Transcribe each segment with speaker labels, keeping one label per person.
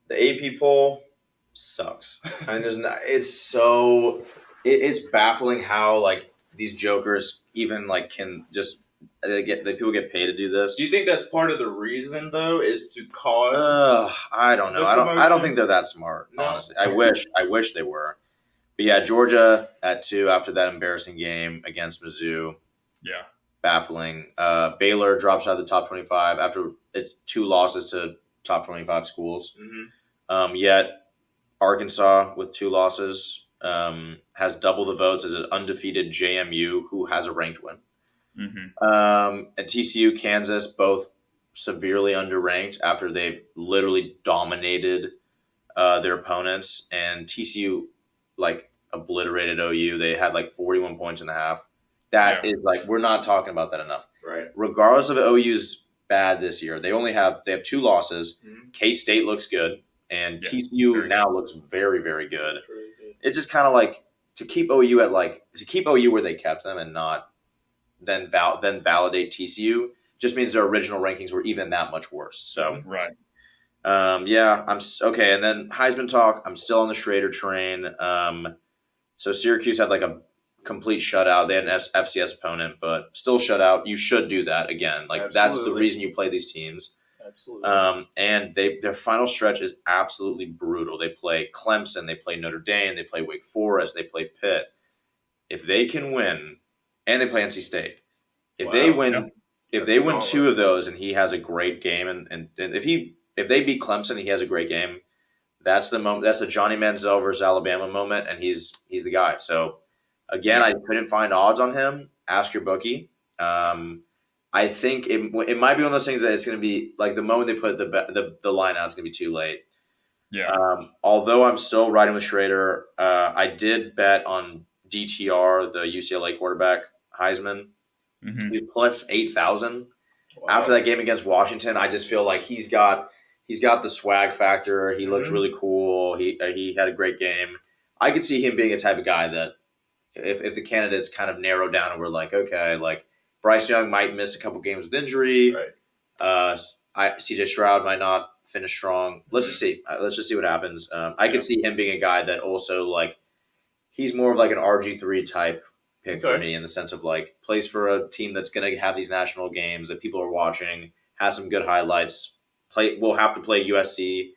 Speaker 1: The AP poll sucks. I mean, there's not. It's baffling how like these jokers even like can just people get paid to do this.
Speaker 2: Do you think that's part of the reason though, is to cause?
Speaker 1: I don't know.
Speaker 2: the
Speaker 1: I don't
Speaker 2: promotion?
Speaker 1: think they're that smart.
Speaker 2: No?
Speaker 1: Honestly, I wish they were. But yeah, Georgia at 2 after that embarrassing game against Mizzou.
Speaker 3: Yeah.
Speaker 1: Baffling. Baylor drops out of the top 25 after its 2 losses to top 25 schools. Yet Arkansas with 2 losses has double the votes as an undefeated JMU who has a ranked win. And TCU, Kansas, both severely underranked after they've literally dominated their opponents. And TCU like obliterated OU. They had like 41 points in the half. That is like, we're not talking about that enough.
Speaker 2: Right.
Speaker 1: Regardless of OU's bad this year, they have 2 losses. K-State looks good, and TCU now looks very, very good. It's just kind of like to keep OU where they kept them and not then validate TCU just means their original rankings were even that much worse. So
Speaker 3: right.
Speaker 1: Yeah, I'm okay. And then Heisman talk. I'm still on the Schrader train. So Syracuse had like a complete shutout. They had an FCS opponent, but still shutout. You should do that again. Like That's the reason you play these teams.
Speaker 2: Absolutely.
Speaker 1: And their final stretch is absolutely brutal. They play Clemson, they play Notre Dame, they play Wake Forest, they play Pitt. If they can win, and they play NC State. If they win 2 of those, and he has a great game, and if they beat Clemson, and he has a great game. That's the moment. That's the Johnny Manziel versus Alabama moment, and he's the guy. So again, I couldn't find odds on him. Ask your bookie. I think it might be one of those things that it's going to be like the moment they put the line out, it's going to be too late.
Speaker 3: Yeah.
Speaker 1: Although I'm still riding with Schrader, I did bet on DTR, the UCLA quarterback, Heisman. He's plus 8,000. After that game against Washington, I just feel like he's got the swag factor. He looked really cool. He had a great game. I could see him being a type of guy that if the candidates kind of narrow down and we're like, okay, like Bryce Young might miss a couple games with injury.
Speaker 2: Right.
Speaker 1: CJ Stroud might not finish strong. Let's just see. Let's just see what happens. I could see him being a guy that also like he's more of like an RG3 type pick for me in the sense of like plays for a team that's going to have these national games that people are watching, has some good highlights. We'll have to play USC,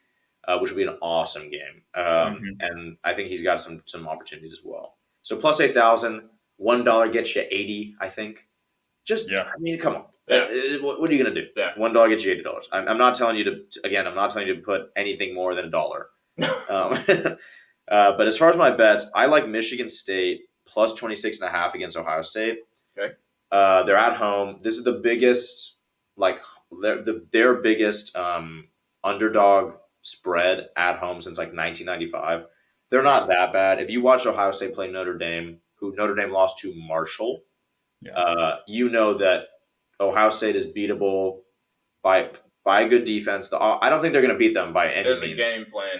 Speaker 1: which will be an awesome game. And I think he's got some opportunities as well. So plus 8,000, $1 gets you 80, I think. I mean, come on. What are you going to do? $1 gets you $80. I'm not telling you to put anything more than $1. But as far as my bets, I like Michigan State plus 26.5 against Ohio State.
Speaker 2: Okay.
Speaker 1: They're at home. This is the biggest, their biggest underdog spread at home since like 1995. They're not that bad. If you watch Ohio State play Notre Dame, who Notre Dame lost to Marshall, you know that Ohio State is beatable by a good defense. I don't think they're going to beat them by any means.
Speaker 2: There's a game plan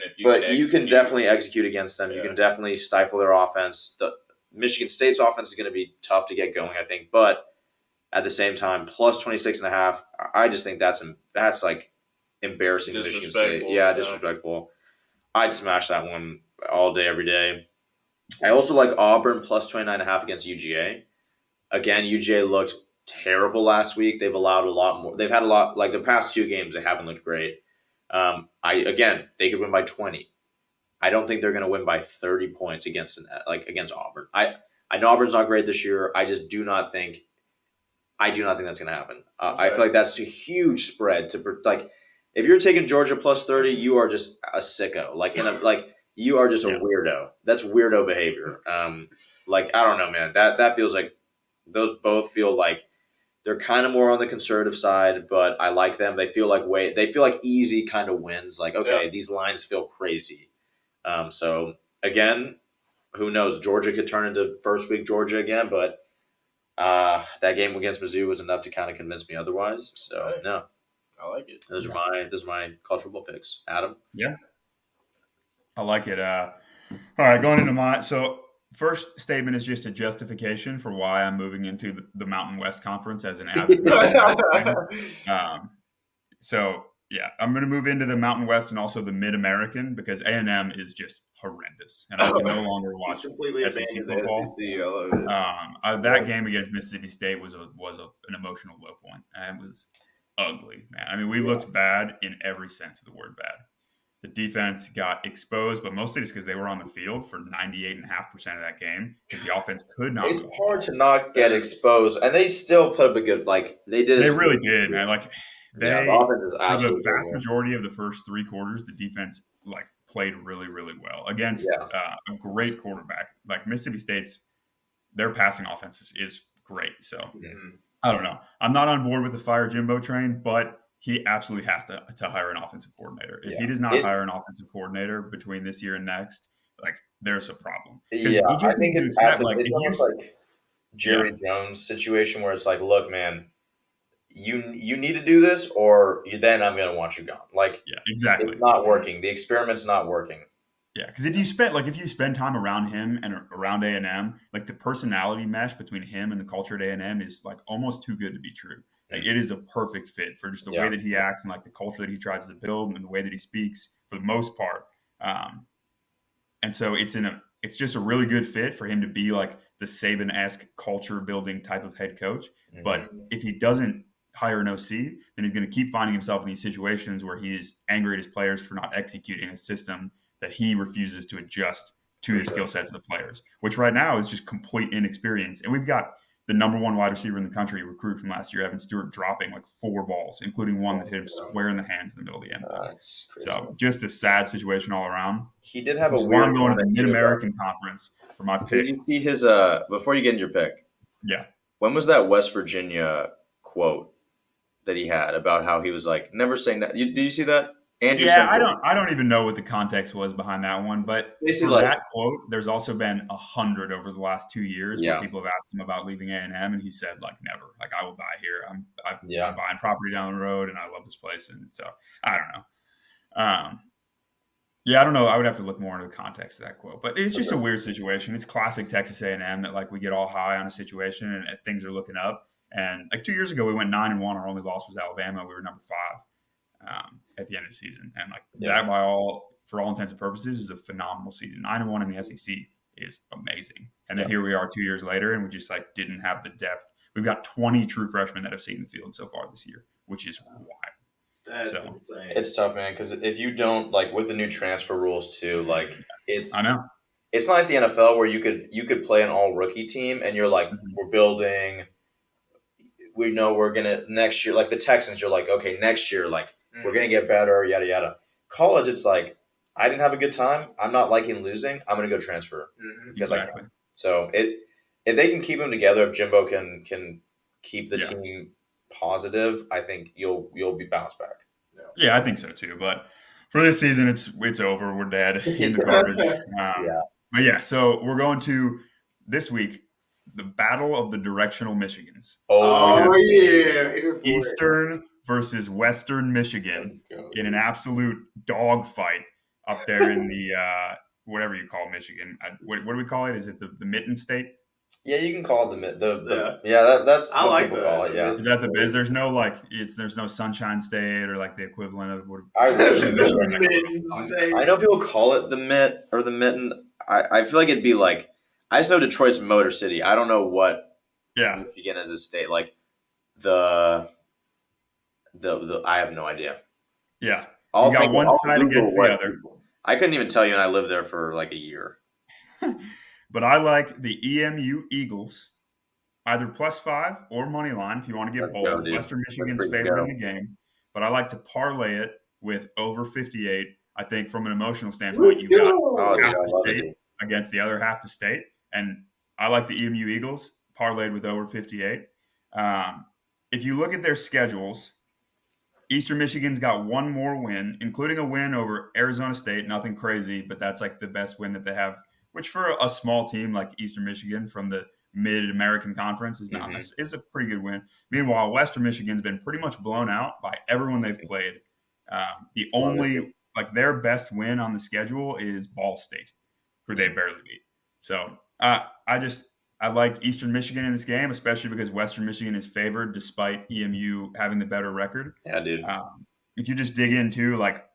Speaker 1: you can definitely execute against them. You can definitely stifle their offense. The Michigan State's offense is going to be tough to get going, I think. But at the same time, plus 26.5, I just think that's like embarrassing to Michigan State. Yeah, disrespectful. I'd smash that one all day, every day. I also like Auburn plus 29.5 against UGA. Again, UGA looked terrible last week. They've allowed a lot more. They've had a lot, like the past 2 games, they haven't looked great. They could win by 20. I don't think they're going to win by 30 points against Auburn. I know Auburn's not great this year. I do not think that's going to happen. I feel like that's a huge spread if you're taking Georgia plus 30, you are just a sicko. You are just a weirdo. That's weirdo behavior. I don't know, man. That feels like those both feel like they're kind of more on the conservative side, but I like them. They feel like easy kind of wins. These lines feel crazy. So again, who knows? Georgia could turn into first week Georgia again, but that game against Mizzou was enough to kind of convince me otherwise. So no,
Speaker 2: I like it.
Speaker 1: Those are my college football picks. Adam?
Speaker 3: Yeah, I like it. All right, going into my first statement is just a justification for why I'm moving into the Mountain West Conference as an avid fan. So Yeah, I'm going to move into the Mountain West and also the Mid American because A&M is just horrendous, and I can no longer
Speaker 2: He's
Speaker 3: watch
Speaker 2: completely
Speaker 3: SEC
Speaker 2: abandoned the
Speaker 3: football.
Speaker 2: SEC. I love it.
Speaker 3: That game against Mississippi State was an emotional low point, and it was ugly, man. I mean, we looked bad in every sense of the word bad. The defense got exposed, but mostly just because they were on the field for 98.5% of that game because the offense could not.
Speaker 1: It's hard to not get exposed, and they still put up a good. Like they did.
Speaker 3: They really did, man. Like
Speaker 1: yeah,
Speaker 3: they,
Speaker 1: the offense is
Speaker 3: for the
Speaker 1: absolutely
Speaker 3: vast
Speaker 1: good.
Speaker 3: majority of the first three quarters, the defense like played really, really well against a great quarterback. Like Mississippi State's, their passing offense is great. So I don't know. I'm not on board with the fire Jimbo train, but he absolutely has to hire an offensive coordinator. If he does not hire an offensive coordinator between this year and next, like there's a problem.
Speaker 1: Yeah,
Speaker 3: he just
Speaker 1: I think
Speaker 3: needs
Speaker 1: it's
Speaker 3: to accept, like,
Speaker 1: it's
Speaker 3: if
Speaker 1: almost
Speaker 3: you,
Speaker 1: like Jerry Jones situation where it's like, look, man, you need to do this, or then I'm gonna want you gone. Like,
Speaker 3: yeah, exactly.
Speaker 1: it's not working. The experiment's not working.
Speaker 3: Yeah, because if you spend time around him and around A&M, like the personality mesh between him and the culture at A&M is like almost too good to be true. Like it is a perfect fit for just the way that he acts and like the culture that he tries to build and the way that he speaks for the most part. And so it's just a really good fit for him to be like the Saban-esque culture building type of head coach. But if he doesn't hire an OC, then he's going to keep finding himself in these situations where he's angry at his players for not executing a system that he refuses to adjust to the skill sets of the players, which right now is just complete inexperience. And we've got the number one wide receiver in the country recruit from last year, Evan Stewart, dropping like 4 balls, including one that hit him square in the hands in the middle of the end zone. So just a sad situation all around.
Speaker 1: He did have a
Speaker 3: I'm
Speaker 1: weird
Speaker 3: going to the Mid-American Conference for my pick.
Speaker 2: Did you see his before you get into your pick?
Speaker 3: Yeah.
Speaker 2: When was that West Virginia quote that he had about how he was like never saying that? Did you see that? Andrew
Speaker 3: I don't even know what the context was behind that one, but
Speaker 1: Basically,
Speaker 3: for that quote, there's also been 100 over the last 2 years where people have asked him about leaving A&M, and he said like never, like I will die here. I'm buying property down the road, and I love this place, and so I don't know. I don't know. I would have to look more into the context of that quote, but it's just a weird situation. It's classic Texas A&M that like we get all high on a situation and things are looking up. And like 2 years ago, we went 9-1. Our only loss was Alabama. We were number 5. At the end of the season, and like that, for all intents and purposes, is a phenomenal season. 9-1 in the SEC is amazing, and then here we are 2 years later, and we just like didn't have the depth. We've got 20 true freshmen that have seen the field so far this year, which is wild.
Speaker 2: That's insane.
Speaker 1: It's tough, man, because if you don't like with the new transfer rules too, like
Speaker 3: I know
Speaker 1: it's not like the NFL where you could play an all rookie team and you're like we're building. We know we're gonna next year, like the Texans. You're like, okay, next year, like we're gonna get better, yada yada. College, it's like I didn't have a good time. I'm not liking losing. I'm gonna go transfer because I can. So if they can keep them together, if Jimbo can keep the team positive, I think you'll be bounced back.
Speaker 3: Yeah, I think so too. But for this season, it's over. We're dead in the garbage. But yeah, so we're going to this week. The Battle of the Directional Michigans. Eastern versus Western Michigan in an absolute dogfight up there in the whatever you call Michigan. What do we call it? Is it the Mitten State?
Speaker 1: Yeah, you can call it that's
Speaker 2: I
Speaker 1: what
Speaker 2: like
Speaker 1: people
Speaker 2: that.
Speaker 1: call it. Yeah,
Speaker 3: is that the biz? There's no like there's no Sunshine State or like the equivalent of what.
Speaker 1: I know people call it the Mitt or the Mitten. I feel like it'd be like I just know Detroit's Motor City. I don't know what Michigan as a state like the I have no idea.
Speaker 3: Yeah, you got one side against the other.
Speaker 1: I couldn't even tell you, and I lived there for like a year.
Speaker 3: But I like the EMU Eagles, either +5 or money line if you want to get bold. Western Michigan's favored in the game, but I like to parlay it with over 58. I think from an emotional standpoint, you got half the state against the other half the state, and I like the EMU Eagles parlayed with over 58. If you look at their schedules, Eastern Michigan's got one more win, including a win over Arizona State. Nothing crazy, but that's like the best win that they have, which for a small team like Eastern Michigan from the Mid-American Conference is not is a pretty good win. Meanwhile, Western Michigan's been pretty much blown out by everyone they've played. The only like their best win on the schedule is Ball State, who they barely beat. So I like Eastern Michigan in this game, especially because Western Michigan is favored despite EMU having the better record.
Speaker 1: Yeah, dude.
Speaker 3: if you just dig into like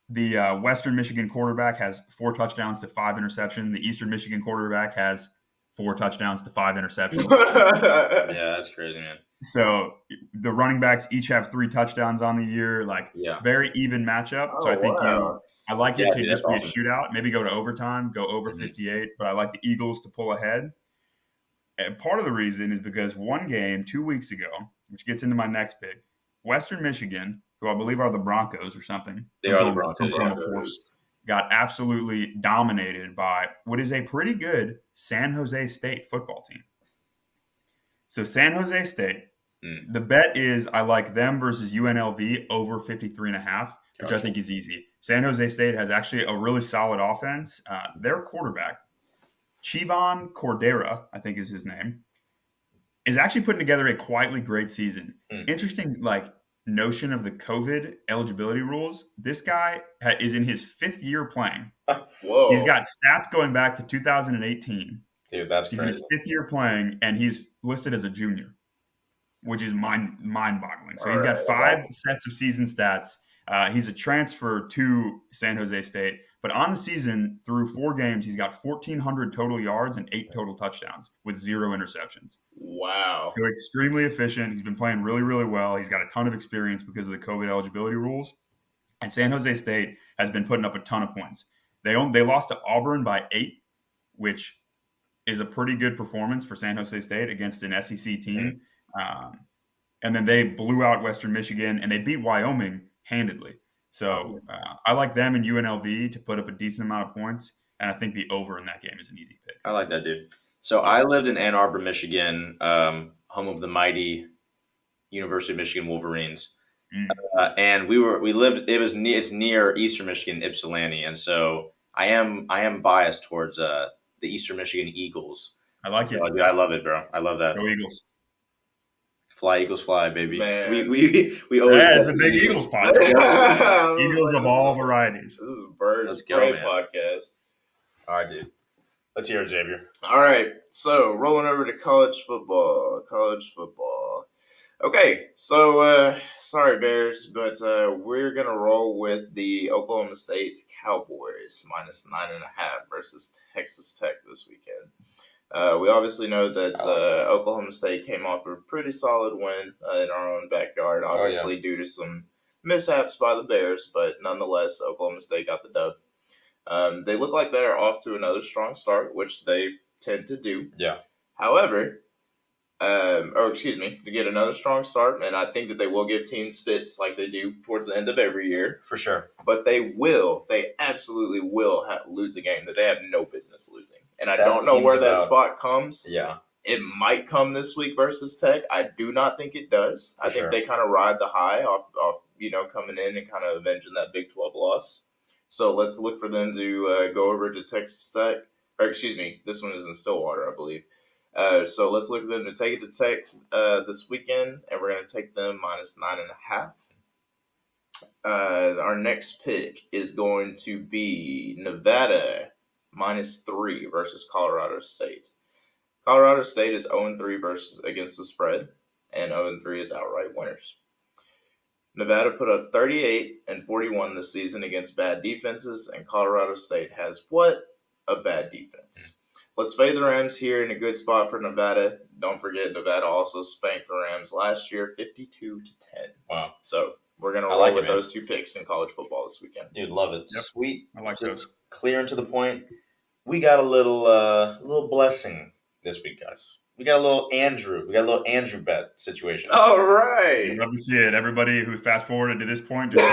Speaker 3: the Western Michigan quarterback has 4 touchdowns to 5 interceptions. The Eastern Michigan quarterback has 4 touchdowns to 5 interceptions.
Speaker 1: Yeah, that's crazy, man.
Speaker 3: So the running backs each have 3 touchdowns on the year. Like very even matchup. So I think I like it to just be a shootout. Maybe go to overtime, go over 58. But I like the Eagles to pull ahead. And part of the reason is because one game 2 weeks ago, which gets into my next pick, Western Michigan, who I believe are the Broncos or something.
Speaker 1: They are the Broncos.
Speaker 3: Got absolutely dominated by what is a pretty good San Jose State football team. So San Jose State, the bet is I like them versus UNLV over 53.5, which I think is easy. San Jose State has actually a really solid offense. Their quarterback, Chivon Cordera, I think is his name, is actually putting together a quietly great season. Interesting, like, notion of the COVID eligibility rules. This guy is in his 5th year playing.
Speaker 2: Whoa.
Speaker 3: He's got stats going back to 2018.
Speaker 1: Dude, that's
Speaker 3: He's
Speaker 1: crazy.
Speaker 3: in his 5th year playing, and he's listed as a junior, which is mind-boggling. So he's got 5 sets of season stats. He's a transfer to San Jose State. But on the season, through 4 games, he's got 1,400 total yards and 8 total touchdowns with 0 interceptions.
Speaker 2: Wow.
Speaker 3: So extremely efficient. He's been playing really, really well. He's got a ton of experience because of the COVID eligibility rules. And San Jose State has been putting up a ton of points. They lost to Auburn by 8, which is a pretty good performance for San Jose State against an SEC team. And then they blew out Western Michigan, and they beat Wyoming handedly. So I like them and UNLV to put up a decent amount of points, and I think the over in that game is an easy pick.
Speaker 1: I like that, dude. So I lived in Ann Arbor, Michigan, home of the mighty University of Michigan Wolverines, and it's near Eastern Michigan, Ypsilanti, and so I am biased towards the Eastern Michigan Eagles.
Speaker 3: I like it.
Speaker 1: I love it, bro. I love that.
Speaker 3: Go Eagles.
Speaker 1: Fly, Eagles, fly, baby.
Speaker 2: Man.
Speaker 1: We always
Speaker 3: it's a big Eagles podcast. Eagles of all varieties.
Speaker 2: This is Bird's great podcast.
Speaker 1: All right, dude. Let's hear it, Xavier.
Speaker 2: All right, so rolling over to college football. Okay, so sorry, Bears, but we're going to roll with the Oklahoma State Cowboys -9.5 versus Texas Tech this weekend. We obviously know that Oklahoma State came off a pretty solid win in our own backyard, obviously due to some mishaps by the Bears, but nonetheless, Oklahoma State got the dub. They look like they're off to another strong start, which they tend to do.
Speaker 1: Yeah.
Speaker 2: However, to get another strong start, and I think that they will give teams fits like they do towards the end of every year.
Speaker 1: For sure.
Speaker 2: But they absolutely will lose a game that they have no business losing. And I don't know where that spot comes.
Speaker 1: Yeah.
Speaker 2: It might come this week versus Tech. I do not think it does. I think they kind of ride the high off coming in and kind of avenging that Big 12 loss. So let's look for them to go over to Texas Tech. This one is in Stillwater, I believe. So let's look for them to take it to Tech this weekend, and we're going to take them -9.5. Our next pick is going to be Nevada -3 versus Colorado State. Colorado State is 0-3 against the spread, and 0-3 is outright winners. Nevada put up 38 and 41 this season against bad defenses, and Colorado State has what? A bad defense. Let's fade the Rams here in a good spot for Nevada. Don't forget, Nevada also spanked the Rams last year 52-10.
Speaker 1: Wow.
Speaker 2: So we're going to roll with those 2 picks in college football this weekend.
Speaker 1: Dude, love it.
Speaker 3: Yep.
Speaker 1: Sweet.
Speaker 3: I like
Speaker 1: Just
Speaker 3: those.
Speaker 1: clear and to the point. We got a little blessing this week, guys. We got a little Andrew bet situation.
Speaker 2: All right.
Speaker 3: Love to see it. Everybody who fast forwarded to this point,
Speaker 2: We'll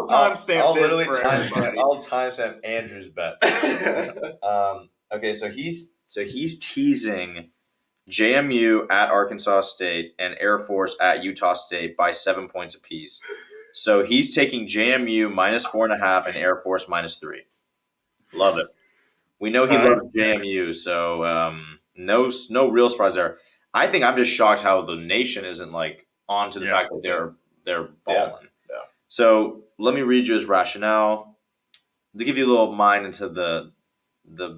Speaker 2: timestamp this for everybody.
Speaker 1: I'll timestamp Andrew's bet. Okay, so he's teasing JMU at Arkansas State and Air Force at Utah State by 7 points apiece. So he's taking JMU -4.5 and Air Force -3. Love it. We know he loves JMU, so no real surprise there. I think I'm just shocked how the nation isn't on to the fact that they're balling.
Speaker 2: Yeah.
Speaker 1: So let me read you his rationale to give you a little mind into the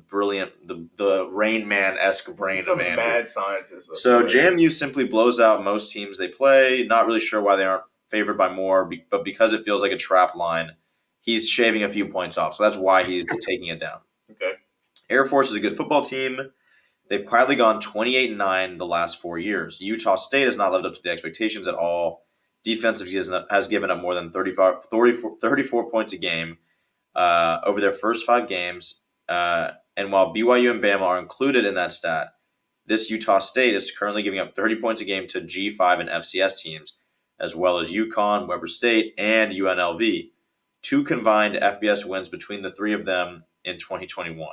Speaker 1: brilliant, the Rain Man-esque brain
Speaker 2: Some
Speaker 1: of Andrew.
Speaker 2: mad scientist.
Speaker 1: So JMU simply blows out most teams they play. Not really sure why they aren't favored by more, but because it feels like a trap line, he's shaving a few points off. So that's why he's taking it down.
Speaker 2: Okay.
Speaker 1: Air Force is a good football team. They've quietly gone 28-9 the last 4 years. Utah State has not lived up to the expectations at all. Defensive has given up more than 34 points a game over their first 5 games. And while BYU and Bama are included in that stat, this Utah State is currently giving up 30 points a game to G5 and FCS teams, as well as UConn, Weber State, and UNLV. 2 combined FBS wins between the 3 of them in 2021.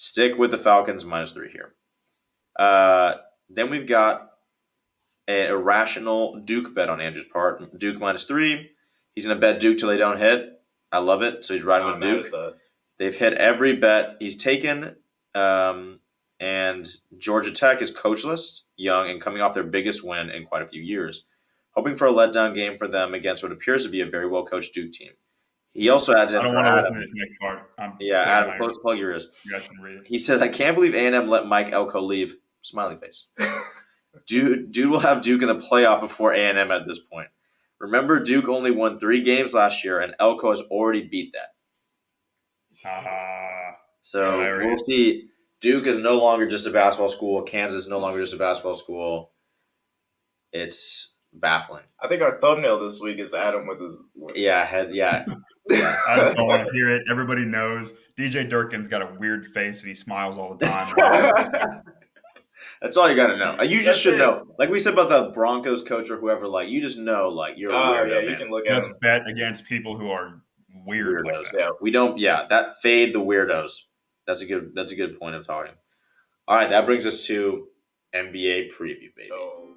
Speaker 1: Stick with the Falcons -3 here. Then we've got an irrational Duke bet on Andrew's part. Duke -3. He's going to bet Duke till they don't hit. I love it. So he's riding with Duke. They've hit every bet he's taken. And Georgia Tech is coachless, young, and coming off their biggest win in quite a few years. Hoping for a letdown game for them against what appears to be a very well-coached Duke team. He also adds in
Speaker 3: I don't want to listen to this next part.
Speaker 1: Adam, plug your ears.
Speaker 3: You guys can read it.
Speaker 1: He says, I can't believe A&M let Mike Elko leave. Smiley face. Dude will have Duke in the playoff before A&M at this point. Remember, Duke only won 3 games last year, and Elko has already beat that. So we'll see. Duke is no longer just a basketball school. Kansas is no longer just a basketball school. It's baffling.
Speaker 2: I think our thumbnail this week is Adam with his...
Speaker 1: Yeah.
Speaker 3: I don't want to hear it. Everybody knows DJ Durkin's got a weird face and he smiles all the time.
Speaker 1: That's all you got to know. You just should know. Like we said about the Broncos coach or whoever, like you just know, like you're a weirdo.
Speaker 2: Yeah, you can look at
Speaker 3: just bet against people who are weird.
Speaker 1: Weirdos.
Speaker 3: Like that.
Speaker 1: Yeah, we don't. Yeah, that fade the weirdos. That's a good point of talking. All right, that brings us to NBA preview, baby.
Speaker 2: Oh.